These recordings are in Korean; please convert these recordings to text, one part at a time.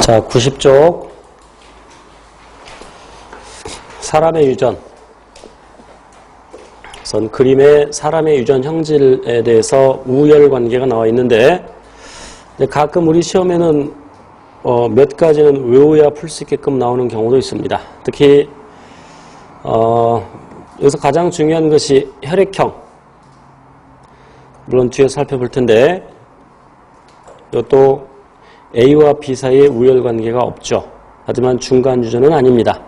자, 90쪽 사람의 유전. 우선 그림에 사람의 유전 형질에 대해서 우열 관계가 나와 있는데 가끔 우리 시험에는 몇 가지는 외워야 풀 수 있게끔 나오는 경우도 있습니다. 특히 여기서 가장 중요한 것이 혈액형. 물론 뒤에 살펴볼 텐데 이것도 A와 B 사이에 우열 관계가 없죠. 하지만 중간 유전은 아닙니다.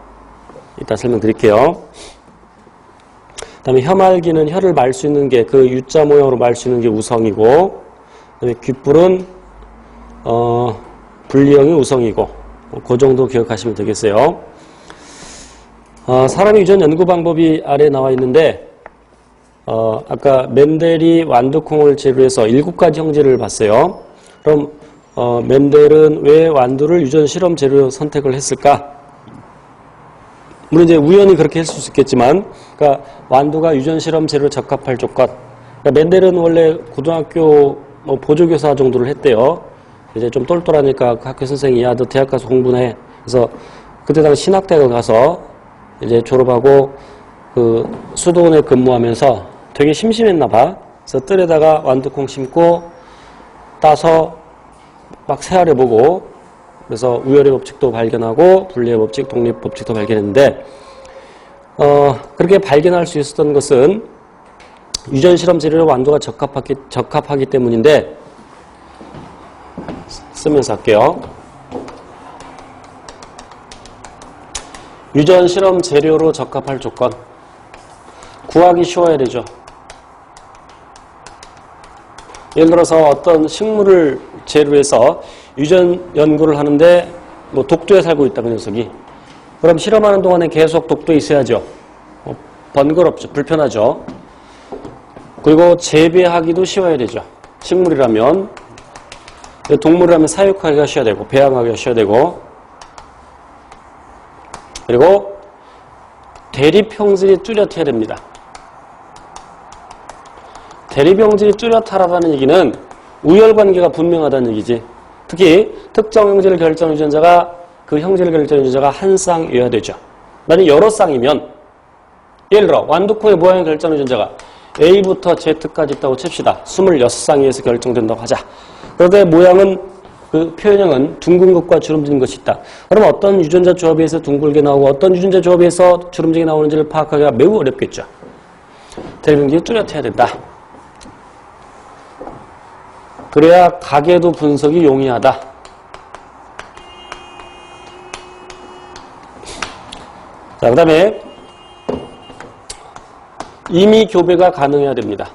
이따 설명드릴게요. 그 다음에 혀말기는 혀를 말 수 있는 게 그 U자 모양으로 말 수 있는 게 우성이고, 그 다음에 귓불은 분리형이 우성이고, 그 정도 기억하시면 되겠어요. 사람의 유전 연구 방법이 아래에 나와 있는데 아까 멘델이 완두콩을 재료로 해서 7가지 형질을 봤어요. 그럼 멘델은 왜 완두를 유전 실험 재료로 선택을 했을까? 물론 이제 우연히 그렇게 했을 수 있겠지만, 그러니까 완두가 유전 실험 재료로 적합할 조건. 그러니까 멘델은 원래 고등학교 보조교사 정도를 했대요. 이제 좀 똘똘하니까 그 학교 선생이 야, 너 대학 가서 공부해. 그래서 그때 당시 신학대학을 가서 이제 졸업하고 그 수도원에 근무하면서 되게 심심했나 봐. 그래서 뜰에다가 완두콩 심고 따서 막 세알해보고, 그래서 우열의 법칙도 발견하고 분리의 법칙, 독립 법칙도 발견했는데 그렇게 발견할 수 있었던 것은 유전 실험 재료로 완두가 적합하기 때문인데, 쓰면서 할게요. 유전 실험 재료로 적합할 조건. 구하기 쉬워야 되죠. 예를 들어서 어떤 식물을 재료로 해서 유전 연구를 하는데 독도에 살고 있다, 그 녀석이. 그럼 실험하는 동안에 계속 독도에 있어야죠. 번거롭죠. 불편하죠. 그리고 재배하기도 쉬워야 되죠. 식물이라면. 동물이라면 사육하기가 쉬워야 되고, 배양하기가 쉬워야 되고, 그리고 대립형질이 뚜렷해야 됩니다. 대립형질이 뚜렷하다는 얘기는 우열관계가 분명하다는 얘기지. 특히 특정 형질을 결정 유전자가 그 형질을 결정 유전자가 한 쌍이어야 되죠. 만약 여러 쌍이면, 예를 들어 완두콩의 모양을 결정 유전자가 A부터 Z까지 있다고 칩시다. 26쌍에서 결정된다고 하자. 그런데 모양은, 그 표현형은 둥근 것과 주름진 것이 있다. 그럼 어떤 유전자 조합에서 둥글게 나오고 어떤 유전자 조합에서 주름지게 나오는지를 파악하기가 매우 어렵겠죠. 대립형질이 뚜렷해야 된다. 그래야 가계도 분석이 용이하다. 자, 그 다음에 임의 교배가 가능해야 됩니다.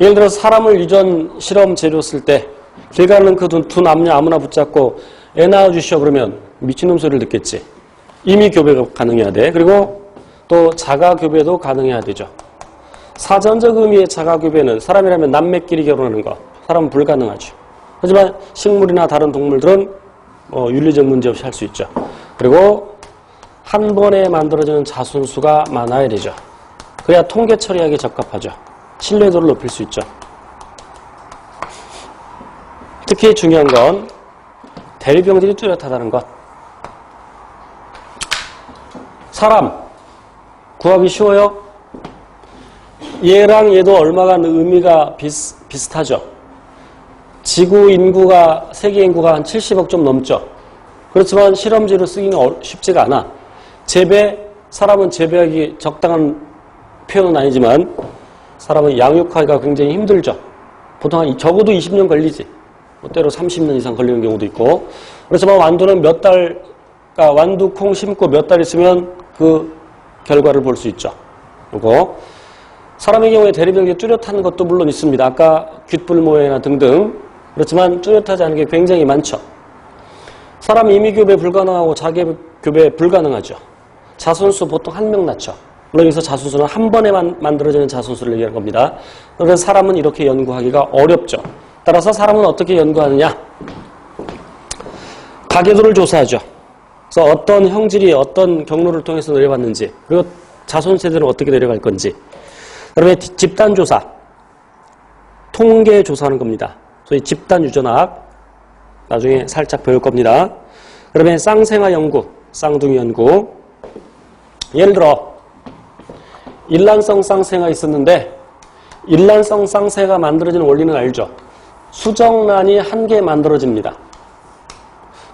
예를 들어 사람을 유전 실험 재료 쓸 때 길 가는 그 두 남녀 아무나 붙잡고 애 낳아주시오 그러면 미친놈 소리를 듣겠지. 임의 교배가 가능해야 돼. 그리고 또 자가교배도 가능해야 되죠. 사전적 의미의 자가교배는 사람이라면 남매끼리 결혼하는 거, 사람은 불가능하죠. 하지만 식물이나 다른 동물들은 윤리적 문제 없이 할 수 있죠. 그리고 한 번에 만들어지는 자손수가 많아야 되죠. 그래야 통계 처리하기 적합하죠. 신뢰도를 높일 수 있죠. 특히 중요한 건 대립형질이 뚜렷하다는 것. 사람 구하기 쉬워요? 얘랑 얘도 얼마가 의미가 비슷하죠. 지구 인구가, 세계 인구가 한 70억 좀 넘죠. 그렇지만 실험지로 쓰기는 쉽지가 않아. 사람은 재배하기 적당한 표현은 아니지만 사람은 양육하기가 굉장히 힘들죠. 보통 적어도 20년 걸리지. 때로 30년 이상 걸리는 경우도 있고. 그렇지만 완두는 완두콩 심고 몇 달 있으면 그 결과를 볼 수 있죠. 그리고 사람의 경우에 대립형질이 뚜렷한 것도 물론 있습니다. 아까 귓불 모양이나 등등. 그렇지만 뚜렷하지 않은 게 굉장히 많죠. 사람 임의교배 불가능하고 자계교배 불가능하죠. 자손수 보통 1명 낳죠. 물론 여기서 자손수는 한 번에만 만들어지는 자손수를 얘기하는 겁니다. 그래서 사람은 이렇게 연구하기가 어렵죠. 따라서 사람은 어떻게 연구하느냐? 가계도를 조사하죠. 그래서 어떤 형질이 어떤 경로를 통해서 내려왔는지, 그리고 자손 세대는 어떻게 내려갈 건지. 그다음에 집단조사, 통계 조사하는 겁니다. 소위 집단 유전학 나중에 살짝 배울 겁니다. 그러면 쌍생아 연구, 쌍둥이 연구. 예를 들어 일란성 쌍생아 있었는데 일란성 쌍생아가 만들어지는 원리는 알죠? 수정란이 한 개 만들어집니다.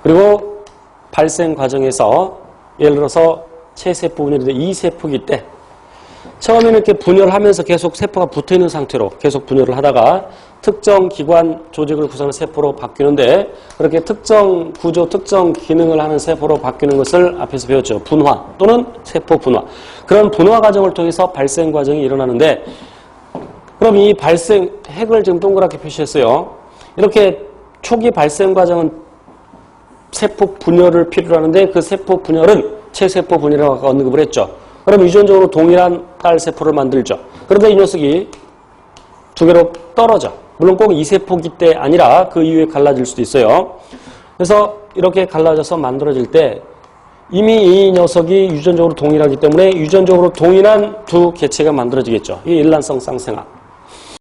그리고 발생 과정에서 예를 들어서 체세포 분열인데 이 세포일 때 처음에는 이렇게 분열하면서 계속 세포가 붙어있는 상태로 계속 분열을 하다가 특정 기관 조직을 구성하는 세포로 바뀌는데 그렇게 특정 구조, 특정 기능을 하는 세포로 바뀌는 것을 앞에서 배웠죠. 분화 또는 세포 분화. 그런 분화 과정을 통해서 발생 과정이 일어나는데 그럼 이 발생, 핵을 지금 동그랗게 표시했어요. 이렇게 초기 발생 과정은 세포 분열을 필요로 하는데 그 세포 분열은 체세포 분열이라고 아까 언급을 했죠. 그럼 유전적으로 동일한 딸 세포를 만들죠. 그런데 이 녀석이 두 개로 떨어져. 물론 꼭 이 세포기 때 아니라 그 이후에 갈라질 수도 있어요. 그래서 이렇게 갈라져서 만들어질 때 이미 이 녀석이 유전적으로 동일하기 때문에 유전적으로 동일한 두 개체가 만들어지겠죠. 이게 일란성 쌍생아.